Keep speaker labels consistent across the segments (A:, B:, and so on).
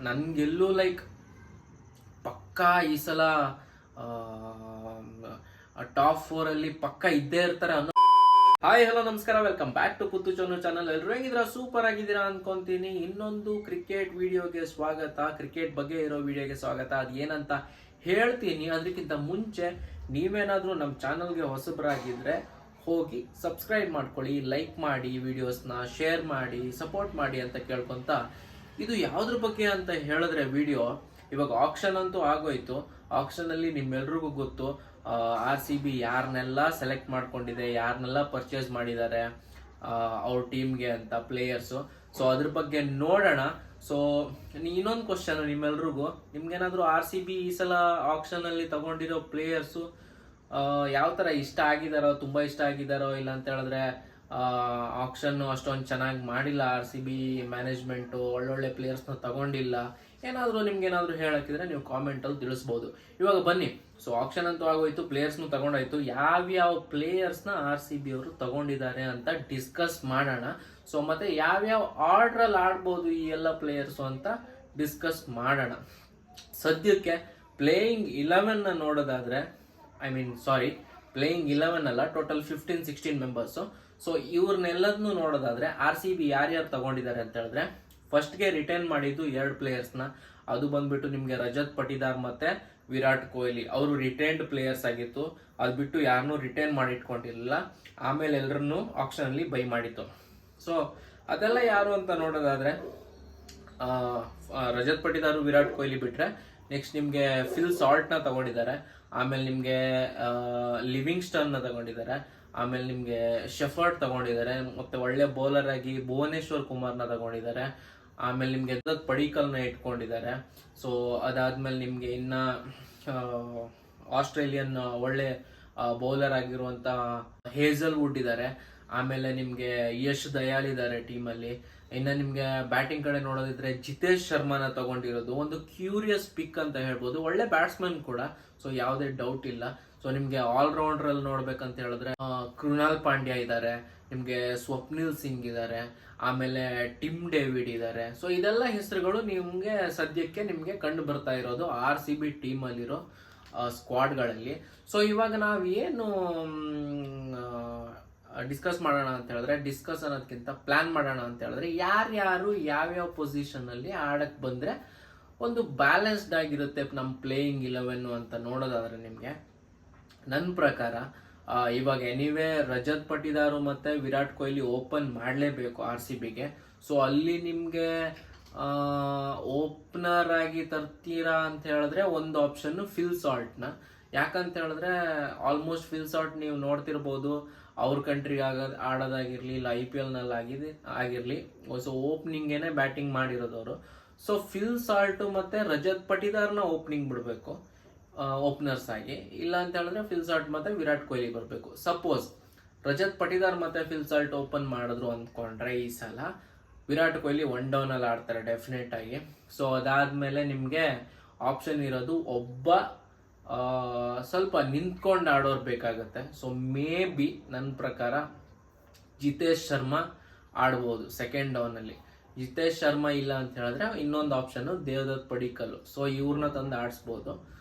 A: ನನಗೆಲ್ಲೂ like ಪಕ್ಕಾ ಈ ಸಲ ಟಾಪ್ 4 ಪಕ್ಕ ಇದ್ದೇ ಇರ್ತಾರೆ ಅನ್ನೋ. ಹಾಯ್ ಹಲೋ ನಮಸ್ಕಾರ, ವೆಲ್ಕಮ್ ಬ್ಯಾಕ್ ಟು ಪುತ್ತು ಚೊನ್ನು ಚಾನಲ್. ಎಲ್ಲರೂ ಹೆಂಗಿದ್ದೀರಾ? ಸೂಪರ್ ಆಗಿದ್ದೀರಾ ಅನ್ಕೊಂತೀನಿ. ಇನ್ನೊಂದು ಕ್ರಿಕೆಟ್ ವಿಡಿಯೋಗೆ ಸ್ವಾಗತ, ಕ್ರಿಕೆಟ್ ಬಗ್ಗೆ ಇರೋ ವಿಡಿಯೋಗೆ ಸ್ವಾಗತ. ಅದು ಏನಂತ ಹೇಳ್ತೀನಿ. ಅದಕ್ಕಿಂತ ಮುಂಚೆ ನೀವೇನಾದ್ರೂ ನಮ್ಮ ಚಾನಲ್ಗೆ ಹೊಸಬರಾಗಿದ್ರೆ ಹೋಗಿ ಸಬ್ಸ್ಕ್ರೈಬ್ ಮಾಡ್ಕೊಳ್ಳಿ, ಲೈಕ್ ಮಾಡಿ, ವಿಡಿಯೋಸ್ನ ಶೇರ್ ಮಾಡಿ, ಸಪೋರ್ಟ್ ಮಾಡಿ ಅಂತ ಕೇಳ್ಕೊಂತ, ಇದು ಯಾವ್ದ್ರ ಬಗ್ಗೆ ಅಂತ ಹೇಳಿದ್ರೆ ವಿಡಿಯೋ ಇವಾಗ ಆಕ್ಷನ್ ಅಂತೂ ಆಗೋಯ್ತು. ಆಕ್ಷನ್ ಅಲ್ಲಿ ನಿಮ್ಮೆಲ್ರಿಗೂ ಗೊತ್ತು RCB ಯಾರನ್ನೆಲ್ಲ ಸೆಲೆಕ್ಟ್ ಮಾಡ್ಕೊಂಡಿದೆ, ಯಾರನ್ನೆಲ್ಲ ಪರ್ಚೇಸ್ ಮಾಡಿದ್ದಾರೆ ಅವ್ರ ಟೀಮ್ಗೆ ಅಂತ ಪ್ಲೇಯರ್ಸು. ಸೊ ಅದ್ರ ಬಗ್ಗೆ ನೋಡೋಣ. ಸೊ ಇನ್ನೊಂದು ಕ್ವಶನ್ ನಿಮ್ಮೆಲ್ರಿಗೂ, ನಿಮ್ಗೇನಾದ್ರೂ RCB ಈ ಸಲ ಆಕ್ಷನ್ ಅಲ್ಲಿ ತಗೊಂಡಿರೋ ಪ್ಲೇಯರ್ಸು ಯಾವ ತರ ಇಷ್ಟ ಆಗಿದಾರೋ, ತುಂಬಾ ಇಷ್ಟ ಆಗಿದಾರೋ, ಇಲ್ಲ ಅಂತ ಹೇಳಿದ್ರೆ ಆಕ್ಷನ್ ಅಷ್ಟೊಂದು ಚೆನ್ನಾಗಿ ಮಾಡಿಲ್ಲ, RCB ಮ್ಯಾನೇಜ್ಮೆಂಟ್ ಒಳ್ಳೊಳ್ಳೆ ಪ್ಲೇಯರ್ಸ್ನ ತಗೊಂಡಿಲ್ಲ, ಏನಾದರೂ ನಿಮ್ಗೇನಾದ್ರೂ ಹೇಳಕ್ಕಿದ್ರೆ ನೀವು ಕಾಮೆಂಟಲ್ಲಿ ತಿಳಿಸ್ಬೋದು. ಇವಾಗ ಬನ್ನಿ. ಸೊ ಆಕ್ಷನ್ ಅಂತೂ ಆಗೋಯ್ತು, ಪ್ಲೇಯರ್ಸ್ನು ತಗೊಂಡಾಯ್ತು. ಯಾವ್ಯಾವ ಪ್ಲೇಯರ್ಸ್ನ RCB ಅವರು ತಗೊಂಡಿದ್ದಾರೆ ಅಂತ ಡಿಸ್ಕಸ್ ಮಾಡೋಣ. ಸೊ ಮತ್ತೆ ಯಾವ್ಯಾವ ಆರ್ಡ್ರಲ್ಲಿ ಆಡ್ಬೋದು ಈ ಎಲ್ಲ ಪ್ಲೇಯರ್ಸು ಅಂತ ಡಿಸ್ಕಸ್ ಮಾಡೋಣ. ಸದ್ಯಕ್ಕೆ ಪ್ಲೇಯಿಂಗ್ 11 ನೋಡೋದಾದ್ರೆ, ಪ್ಲೇಯಿಂಗ್ 11 ಅಲ್ಲ, ಟೋಟಲ್ 15-16 ಮೆಂಬರ್ಸು. ಸೊ ಇವ್ರನ್ನೆಲ್ಲದನ್ನು ನೋಡೋದಾದ್ರೆ RCB ಯಾರ್ಯಾರು ತಗೊಂಡಿದ್ದಾರೆ ಅಂತ ಹೇಳಿದ್ರೆ, ಫಸ್ಟ್ಗೆ ರಿಟೈನ್ ಮಾಡಿದ್ದು 2 ಪ್ಲೇಯರ್ಸ್ನ. ಅದು ಬಂದ್ಬಿಟ್ಟು ನಿಮಗೆ ರಜತ್ ಪಟಿದಾರ್ ಮತ್ತೆ ವಿರಾಟ್ ಕೊಹ್ಲಿ. ಅವರು ರಿಟೈನ್ಡ್ ಪ್ಲೇಯರ್ಸ್ ಆಗಿತ್ತು. ಅದು ಬಿಟ್ಟು ಯಾರನ್ನೂ ರಿಟೈನ್ ಮಾಡಿ ಇಟ್ಕೊಂಡಿರಲಿಲ್ಲ. ಆಮೇಲೆ ಎಲ್ಲರನ್ನೂ ಆಕ್ಷನ್ ಅಲ್ಲಿ ಬೈ ಮಾಡಿತ್ತು. ಸೊ ಅದೆಲ್ಲ ಯಾರು ಅಂತ ನೋಡೋದಾದ್ರೆ, ರಜತ್ ಪಟಿದಾರ್, ವಿರಾಟ್ ಕೊಹ್ಲಿ ಬಿಟ್ರೆ ನೆಕ್ಸ್ಟ್ ನಿಮ್ಗೆ ಫಿಲ್ ಸಾಲ್ಟ್ ನ ತಗೊಂಡಿದ್ದಾರೆ. ಆಮೇಲೆ ನಿಮ್ಗೆ ಲಿವಿಂಗ್ಸ್ಟನ್ ನ ತಗೊಂಡಿದ್ದಾರೆ. ಆಮೇಲೆ ನಿಮ್ಗೆ ಶೆಫರ್ಡ್ ತಗೊಂಡಿದ್ದಾರೆ. ಮತ್ತೆ ಒಳ್ಳೆ ಬೌಲರ್ ಆಗಿ ಭುವನೇಶ್ವರ್ ಕುಮಾರ್ನ ತಗೊಂಡಿದ್ದಾರೆ. ಆಮೇಲೆ ನಿಮ್ಗೆ ಪಡಿಕಲ್ನ ಇಟ್ಕೊಂಡಿದ್ದಾರೆ. ಸೊ ಅದಾದ್ಮೇಲೆ ನಿಮ್ಗೆ ಇನ್ನ ಆಸ್ಟ್ರೇಲಿಯನ್ ಒಳ್ಳೆ ಬೌಲರ್ ಆಗಿರುವಂತ ಹೇಜಲ್ ವುಡ್ ಇದ್ದಾರೆ. ಆಮೇಲೆ ನಿಮ್ಗೆ ಯಶ್ ದಯಾಲ್ ಇದ್ದಾರೆ ಟೀಮಲ್ಲಿ. ಇನ್ನ ನಿಮ್ಗೆ ಬ್ಯಾಟಿಂಗ್ ಕಡೆ ನೋಡೋದಿದ್ರೆ ಜಿತೇಶ್ ಶರ್ಮಾನ ತಗೊಂಡಿರೋದು ಒಂದು ಕ್ಯೂರಿಯಸ್ ಪಿಕ್ ಅಂತ ಹೇಳ್ಬೋದು. ಒಳ್ಳೆ ಬ್ಯಾಟ್ಸ್ಮನ್ ಕೂಡ, ಸೊ ಯಾವುದೇ ಡೌಟ್ ಇಲ್ಲ. ಸೊ ನಿಮ್ಗೆ ಆಲ್ರೌಂಡರ್ ಅಲ್ಲಿ ನೋಡ್ಬೇಕಂತ ಹೇಳಿದ್ರೆ ಕೃಣಾಲ್ ಪಾಂಡ್ಯ ಇದ್ದಾರೆ, ನಿಮ್ಗೆ ಸ್ವಪ್ನಿಲ್ ಸಿಂಗ್ ಇದ್ದಾರೆ, ಆಮೇಲೆ ಟಿಮ್ ಡೇವಿಡ್ ಇದ್ದಾರೆ. ಸೊ ಇದೆಲ್ಲ ಹೆಸರುಗಳು ನಿಮ್ಗೆ ಸದ್ಯಕ್ಕೆ ನಿಮ್ಗೆ ಕಂಡು ಬರ್ತಾ ಇರೋದು RCB ಟೀಮ್ ಅಲ್ಲಿರೋ ಸ್ಕ್ವಾಡ್ಗಳಲ್ಲಿ. ಸೊ ಇವಾಗ ನಾವೇನು ಡಿಸ್ಕಸ್ ಮಾಡೋಣ ಅಂತ ಹೇಳಿದ್ರೆ, ಡಿಸ್ಕಸ್ ಅನ್ನೋದಕ್ಕಿಂತ ಪ್ಲಾನ್ ಮಾಡೋಣ ಅಂತ ಹೇಳಿದ್ರೆ, ಯಾರ್ಯಾರು ಯಾವ್ಯಾವ ಪೊಸಿಷನ್ ಅಲ್ಲಿ ಆಡಕ್ ಬಂದ್ರೆ ಒಂದು ಬ್ಯಾಲೆನ್ಸ್ಡ್ ಆಗಿರುತ್ತೆ ನಮ್ಮ ಪ್ಲೇಯಿಂಗ್ 11 ಅಂತ ನೋಡೋದಾದ್ರೆ, ನಿಮ್ಗೆ ನನ್ನ ಪ್ರಕಾರ ಇವಾಗ ಎನಿವೇ ರಜತ್ ಪಟಿದಾರು ಮತ್ತೆ ವಿರಾಟ್ ಕೊಹ್ಲಿ ಓಪನ್ ಮಾಡಲೇಬೇಕು RCBಗೆ. ಸೊ ಅಲ್ಲಿ ನಿಮ್ಗೆ ಓಪನರ್ ಆಗಿ ತರ್ತೀರಾ ಅಂತ ಹೇಳಿದ್ರೆ ಒಂದು ಆಪ್ಷನ್ ಫಿಲ್ ಸಾಲ್ಟ್ನ. ಯಾಕಂತ ಹೇಳಿದ್ರೆ ಆಲ್ಮೋಸ್ಟ್ ಫಿಲ್ ಸಾಲ್ಟ್ ನೀವು ನೋಡ್ತಿರ್ಬೋದು, ಅವ್ರ ಕಂಟ್ರಿಗೆ ಆಡೋದಾಗಿರ್ಲಿ, ಇಲ್ಲ IPL ನಲ್ಲಿ ಆಗಿರ್ಲಿ, ಸೊ ಓಪನಿಂಗೇನೆ ಬ್ಯಾಟಿಂಗ್ ಮಾಡಿರೋದವರು. ಸೊ ಫಿಲ್ ಸಾಲ್ಟ್ ಮತ್ತೆ ರಜತ್ ಪಟಿದಾರ್ನ ಓಪನಿಂಗ್ ಬಿಡಬೇಕು ಓಪನರ್ಸ್ ಆಗಿ. ಇಲ್ಲ ಅಂತ ಹೇಳಿದ್ರೆ ಫಿಲ್ ಸಾಲ್ಟ್ ಮತ್ತೆ ವಿರಾಟ್ ಕೊಹ್ಲಿ ಬರಬೇಕು. ಸಪೋಸ್ ರಜತ್ ಪಟಿದಾರ್ ಮತ್ತೆ ಫಿಲ್ ಸಾಲ್ಟ್ ಓಪನ್ ಮಾಡಿದ್ರು ಅಂದ್ಕೊಂಡ್ರೆ, ಈ ಸಲ ವಿರಾಟ್ ಕೊಹ್ಲಿ 1 ಡೌನ್ ಅಲ್ಲಿ ಆಡ್ತಾರೆ ಡೆಫಿನೆಟ್ ಆಗಿ. ಸೊ ಅದಾದ್ಮೇಲೆ ನಿಮ್ಗೆ ಆಪ್ಷನ್ ಇರೋದು ಒಬ್ಬ ಸ್ವಲ್ಪ ನಿಂತ್ಕೊಂಡು ಆಡೋರು ಬೇಕಾಗತ್ತೆ. ಸೊ ಮೇ ಬಿ ನನ್ನ ಪ್ರಕಾರ ಜಿತೇಶ್ ಶರ್ಮಾ ಆಡ್ಬೋದು ಸೆಕೆಂಡ್ ಡೌನ್ ಅಲ್ಲಿ. ಜಿತೇಶ್ ಶರ್ಮಾ ಇಲ್ಲ ಅಂತ ಹೇಳಿದ್ರೆ ಇನ್ನೊಂದು ಆಪ್ಷನ್ ದೇವದತ್ ಪಡಿಕಲ್. ಸೊ ಇವ್ರನ್ನ ತಂದು ಆಡಿಸ್ಬೋದು.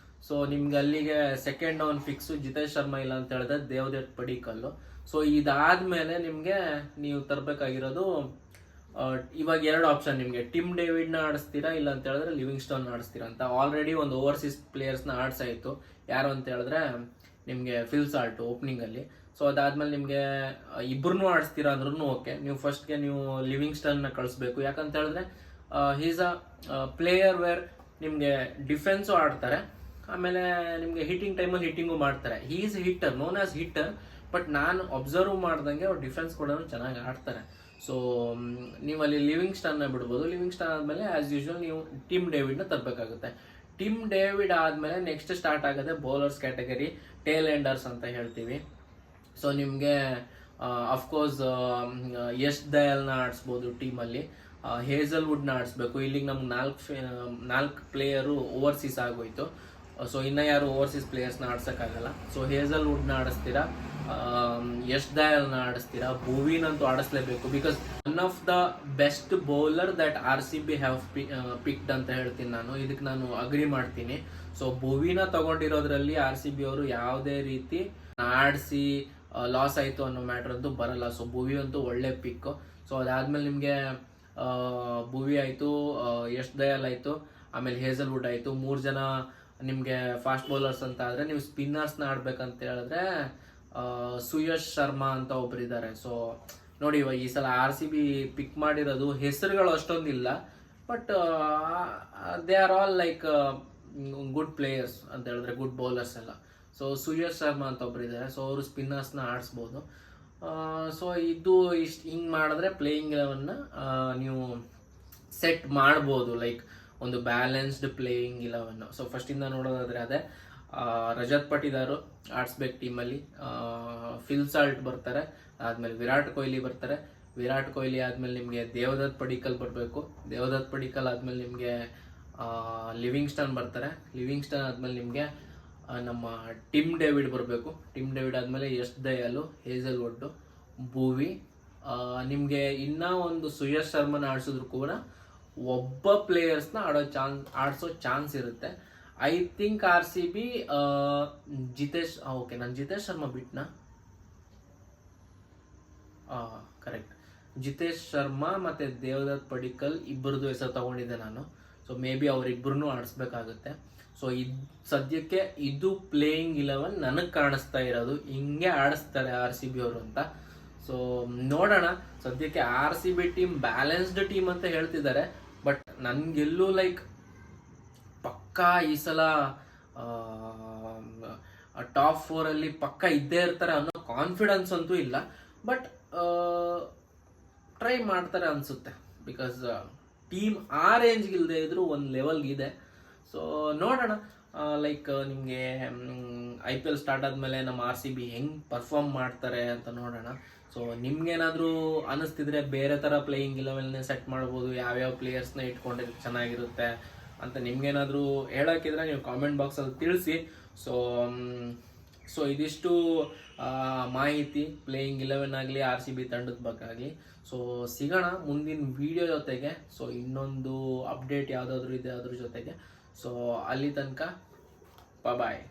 A: ಸೊ ನಿಮ್ಗೆ ಅಲ್ಲಿಗೆ second down fix. Jitesh Sharma ಇಲ್ಲ ಅಂತ ಹೇಳಿದ್ರೆ ದೇವದತ್ ಪಡಿಕಲ್. ಸೊ ಇದಾದ್ಮೇಲೆ ನಿಮ್ಗೆ ನೀವು ತರಬೇಕಾಗಿರೋದು ಇವಾಗ 2 ಆಪ್ಷನ್ ನಿಮ್ಗೆ. ಟಿಮ್ ಡೇವಿಡ್ ನ ಆಡಿಸ್ತೀರಾ, ಇಲ್ಲ ಅಂತ ಹೇಳಿದ್ರೆ ಲಿವಿಂಗ್ಸ್ಟನ್ ಆಡಿಸ್ತೀರಾ ಅಂತ. ಆಲ್ರೆಡಿ ಒಂದು ಓವರ್ಸೀಸ್ ಪ್ಲೇಯರ್ಸ್ ನ ಆಡ್ಸಾಯ್ತು. ಯಾರು ಅಂತ ಹೇಳಿದ್ರೆ ನಿಮ್ಗೆ ಫಿಲ್ ಸಾಲ್ಟ್ ಓಪನಿಂಗ್ ಅಲ್ಲಿ. ಸೊ ಅದಾದ್ಮೇಲೆ ನಿಮ್ಗೆ ಇಬ್ರು ಆಡಿಸ್ತೀರಾ ಅಂದ್ರೂ ಓಕೆ. ನೀವು ಫಸ್ಟ್ಗೆ ನೀವು ಲಿವಿಂಗ್ಸ್ಟನ್ ನ ಕಳಿಸ್ಬೇಕು. ಯಾಕಂತ ಹೇಳಿದ್ರೆ ಹೀಸ್ ಅ ಪ್ಲೇಯರ್ ವೇರ್ ನಿಮ್ಗೆ ಡಿಫೆನ್ಸು ಆಡ್ತಾರೆ, ಆಮೇಲೆ ನಿಮ್ಗೆ ಹಿಟ್ಟಿಂಗ್ ಟೈಮಲ್ಲಿ ಹಿಟ್ಟಿಂಗು ಮಾಡ್ತಾರೆ. Is hitter, known as hitter. But ನಾನು ಅಬ್ಸರ್ವ್ ಮಾಡ್ದಂಗೆ ಅವ್ರು ಡಿಫೆನ್ಸ್ ಕೂಡ ಚೆನ್ನಾಗಿ ಆಡ್ತಾರೆ. ಸೊ ನೀವು ಅಲ್ಲಿ ಲಿವಿಂಗ್ಸ್ಟನ್ ಬಿಡ್ಬೋದು. ಲಿವಿಂಗ್ಸ್ಟನ್ ಆದ್ಮೇಲೆ ಆಸ್ ಯೂಶುವಲ್ ನೀವು ಟಿಮ್ ಡೇವಿಡ್ ನ ತರಬೇಕಾಗುತ್ತೆ. ಟಿಮ್ ಡೇವಿಡ್ ಆದ್ಮೇಲೆ ನೆಕ್ಸ್ಟ್ ಸ್ಟಾರ್ಟ್ ಆಗುತ್ತೆ ಬೌಲರ್ಸ್ ಕ್ಯಾಟಗರಿ, ಟೇಲ್ ಎಂಡರ್ಸ್ ಅಂತ ಹೇಳ್ತೀವಿ. ಸೊ ನಿಮ್ಗೆ ಅಫ್ಕೋರ್ಸ್ ಯಶ್ ದಯಾಲ್ನ ಆಡಿಸ್ಬೋದು ಟೀಮಲ್ಲಿ. ಹೇಜಲ್ ವುಡ್ ನ ಆಡಿಸ್ಬೇಕು. ಇಲ್ಲಿಗೆ ನಮ್ಗೆ 4 ಪ್ಲೇಯರು ಓವರ್ಸೀಸ್ ಆಗೋಯ್ತು. ಸೊ ಇನ್ನ ಯಾರು ಓವರ್ಸೀಸ್ ಪ್ಲೇಯರ್ಸ್ನ ಆಡ್ಸೋಕ್ಕಾಗಲ್ಲ. ಸೊ ಹೇಜಲ್ ವುಡ್ ನ ಆಡಿಸ್ತೀರಾ, ಯಶ್ ದಯಾಲ್ನ ಆಡಿಸ್ತೀರಾ, ಭುವಿನಂತೂ ಆಡಿಸ್ಲೇಬೇಕು. Because one of the best bowler that RCB have picked ಅಂತ ಹೇಳ್ತೀನಿ ನಾನು. ಇದಕ್ಕೆ ನಾನು ಅಗ್ರಿ ಮಾಡ್ತೀನಿ. ಸೊ ಭುವಿನ ತಗೊಂಡಿರೋದ್ರಲ್ಲಿ RCB ಅವರು ಯಾವುದೇ ರೀತಿ ಆಡಿಸಿ ಲಾಸ್ ಆಯಿತು ಅನ್ನೋ ಮ್ಯಾಟ್ರ್ ಅಂತೂ ಬರಲ್ಲ. ಸೊ ಭುವಿ ಅಂತೂ ಒಳ್ಳೆ ಪಿಕ್. ಸೊ ಅದಾದ್ಮೇಲೆ ನಿಮಗೆ ಭುವಿ ಆಯಿತು, ಯಶ್ ದಯಾಲ್ ಆಯಿತು, ಆಮೇಲೆ ಹೇಸಲ್ವುಡ್ ಆಯಿತು. 3 ಜನ ನಿಮಗೆ ಫಾಸ್ಟ್ ಬೌಲರ್ಸ್ ಅಂತ ಆದರೆ, ನೀವು ಸ್ಪಿನ್ನರ್ಸ್ನ ಆಡ್ಬೇಕಂತ ಹೇಳಿದ್ರೆ ಸುಯಶ್ ಶರ್ಮಾ ಅಂತ ಒಬ್ರು ಇದ್ದಾರೆ. ಸೊ ನೋಡಿ, ಈ ಸಲ RCB ಪಿಕ್ ಮಾಡಿರೋದು ಹೆಸರುಗಳು ಅಷ್ಟೊಂದಿಲ್ಲ, but they are all like good players ಅಂತ ಹೇಳಿದ್ರೆ, ಗುಡ್ ಬೌಲರ್ಸ್ ಎಲ್ಲ. ಸೊ ಸುಯಶ್ ಶರ್ಮಾ ಅಂತ ಒಬ್ರು ಇದ್ದಾರೆ. ಸೊ ಅವರು ಸ್ಪಿನ್ನರ್ಸ್ನ ಆಡಿಸ್ಬೋದು. ಸೊ ಇದು ಹಿಂಗೆ ಮಾಡಿದ್ರೆ ಪ್ಲೇಯಿಂಗ್ 11ನ ನೀವು ಸೆಟ್ ಮಾಡ್ಬೋದು, ಲೈಕ್ ಒಂದು ಬ್ಯಾಲೆನ್ಸ್ಡ್ ಪ್ಲೇಯಿಂಗ್ 11. ಸೊ ಫಸ್ಟಿಂದ ನೋಡೋದಾದ್ರೆ ಅದೇ ರಜತ್ ಪಟಿದಾರು ಆಡಿಸ್ಬೇಕು ಟೀಮಲ್ಲಿ, ಫಿಲ್ ಸಾಲ್ಟ್ ಬರ್ತಾರೆ, ಆದಮೇಲೆ ವಿರಾಟ್ ಕೊಹ್ಲಿ ಬರ್ತಾರೆ, ವಿರಾಟ್ ಕೊಹ್ಲಿ ಆದಮೇಲೆ ನಿಮಗೆ ದೇವದತ್ ಪಡಿಕ್ಕಲ್ ಬರಬೇಕು, ದೇವದತ್ ಪಡಿಕ್ಕಲ್ ಆದಮೇಲೆ ನಿಮಗೆ ಲಿವಿಂಗ್ಸ್ಟನ್ ಬರ್ತಾರೆ, ಲಿವಿಂಗ್ಸ್ಟನ್ ಆದಮೇಲೆ ನಿಮಗೆ ನಮ್ಮ ಟಿಮ್ ಡೇವಿಡ್ ಬರಬೇಕು, ಟಿಮ್ ಡೇವಿಡ್ ಆದಮೇಲೆ ಯಶ್ ದಯಾಲು, ಹೇಸಲ್ವುಡ್, ಭುವಿ, ನಿಮಗೆ ಇನ್ನೂ ಒಂದು ಸುಯಶ್ ಶರ್ಮನ ಆಡಿಸಿದ್ರು ಕೂಡ ಒಬ್ಬ ಪ್ಲೇಯರ್ಸ್ನ ಆಡಿಸೋ ಚಾನ್ಸ್ ಇರುತ್ತೆ. I think RCB Jitesh, okay ನಾನು ಜಿತೇಶ್ ಶರ್ಮಾ ಬಿಟ್ನಾ, ಕರೆಕ್ಟ್, ಜಿತೇಶ್ ಶರ್ಮಾ ಮತ್ತು ದೇವದತ್ ಪಡಿಕ್ಕಲ್ ಇಬ್ಬರದು ಹೆಸರು ತಗೊಂಡಿದ್ದೆ ನಾನು. ಸೊ ಮೇ ಬಿ ಅವರಿಬ್ಬರನ್ನೂ ಆಡಿಸ್ಬೇಕಾಗುತ್ತೆ. ಸೊ ಸದ್ಯಕ್ಕೆ ಇದು ಪ್ಲೇಯಿಂಗ್ 11 ನನಗೆ ಕಾಣಿಸ್ತಾ ಇರೋದು, ಹಿಂಗೆ ಆಡಿಸ್ತಾರೆ RCB ಅವರು ಅಂತ. ಸೊ ನೋಡೋಣ. ಸದ್ಯಕ್ಕೆ RCB ಟೀಮ್ ಬ್ಯಾಲೆನ್ಸ್ಡ್ ಟೀಮ್ ಅಂತ ಹೇಳ್ತಿದ್ದಾರೆ, ಬಟ್ ನನಗೆಲ್ಲೂ ಲೈಕ್ ಪಕ್ಕಾ ಈ ಸಲ ಟಾಪ್ 4 ಪಕ್ಕ ಇದ್ದೇ ಇರ್ತಾರೆ ಅನ್ನೋ ಕಾನ್ಫಿಡೆನ್ಸ್ ಅಂತೂ ಇಲ್ಲ, ಬಟ್ ಟ್ರೈ ಮಾಡ್ತಾರೆ ಅನಿಸುತ್ತೆ. ಬಿಕಾಸ್ ಟೀಮ್ ಆ ರೇಂಜ್ಗೆ ಇಲ್ಲದೆ ಇದ್ರು ಒಂದು ಲೆವೆಲ್ಗಿದೆ. ಸೊ ನೋಡೋಣ, ಲೈಕ್ ನಿಮಗೆ IPL ಸ್ಟಾರ್ಟ್ ಆದಮೇಲೆ ನಮ್ಮ RCB ಹೆಂಗೆ ಪರ್ಫಾರ್ಮ್ ಮಾಡ್ತಾರೆ ಅಂತ ನೋಡೋಣ. ಸೊ ನಿಮ್ಗೇನಾದರೂ ಅನ್ನಿಸ್ತಿದ್ರೆ ಬೇರೆ ಥರ ಪ್ಲೇಯಿಂಗ್ 11ನೇ ಸೆಟ್ ಮಾಡ್ಬೋದು, ಯಾವ್ಯಾವ ಪ್ಲೇಯರ್ಸ್ನ ಇಟ್ಕೊಂಡಿದ್ರೆ ಚೆನ್ನಾಗಿರುತ್ತೆ ಅಂತ ನಿಮ್ಗೇನಾದರೂ ಹೇಳೋಕ್ಕಿದ್ರೆ ನೀವು ಕಾಮೆಂಟ್ ಬಾಕ್ಸಲ್ಲಿ ತಿಳಿಸಿ. ಸೊ ಇದಿಷ್ಟು ಮಾಹಿತಿ ಪ್ಲೇಯಿಂಗ್ 11 ಆಗಲಿ RCB ತಂಡದ ಬಗ್ಗೆ ಆಗಲಿ. ಸೊ ಸಿಗೋಣ ಮುಂದಿನ ವಿಡಿಯೋ ಜೊತೆಗೆ. ಸೊ ಇನ್ನೊಂದು ಅಪ್ಡೇಟ್ ಯಾವುದಾದ್ರೂ ಇದೆ ಅದ್ರ ಜೊತೆಗೆ. ಸೊ ಅಲ್ಲಿ ತನಕ ಬಾಯ್.